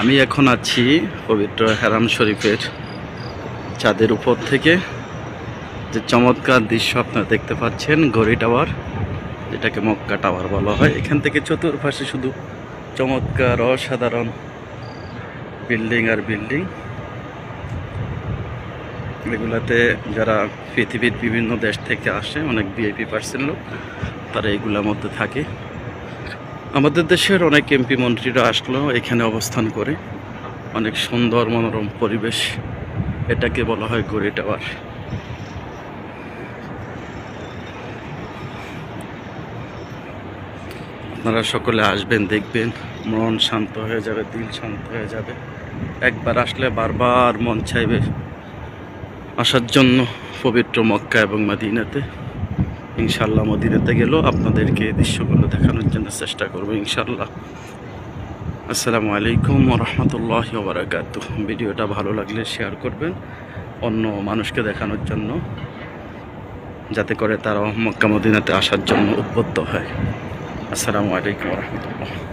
আমি এখন আছি পবিত্র হেরাম শরীফের ছাদের উপর থেকে। যে চমৎকার দৃশ্য আপনারা দেখতে পাচ্ছেন, ঘড়ি টাওয়ার, যেটাকে মক্কা টাওয়ার বলা হয়। এখান থেকে চতুর্পাশে শুধু চমৎকার অসাধারণ বিল্ডিং আর বিল্ডিং। এগুলাতে যারা পৃথিবীর বিভিন্ন দেশ থেকে আসে, অনেক ভিআইপি পার্সন লোক, তারা এগুলোর মধ্যে থাকে। আমাদের দেশের অনেক এমপি মন্ত্রীরা আসলেও এখানে অবস্থান করে। অনেক সুন্দর মনোরম পরিবেশ, এটাকে বলা হয় ঘড়ি টাওয়ার। আপনারা সকলে আসবেন, দেখবেন, মন শান্ত হয়ে যাবে, দিল শান্ত হয়ে যাবে। একবার আসলে বারবার মন চাইবে আসার জন্য পবিত্র মক্কা এবং মদিনাতে। ইনশাল্লাহ মদিনাতে গেলেও আপনাদেরকে এই দৃশ্যগুলো দেখানোর জন্য চেষ্টা করবো ইনশাল্লাহ। আসসালামু আলাইকুম ওয়া রাহমাতুল্লাহি ওয়া বারাকাতুহু। ভিডিওটা ভালো লাগলে শেয়ার করবেন অন্য মানুষকে দেখানোর জন্য, যাতে করে তারাও মক্কা মদিনাতে আসার জন্য উদ্বুদ্ধ হয়। আসসালামু আলাইকুম ওয়া রাহমাতুল্লাহ।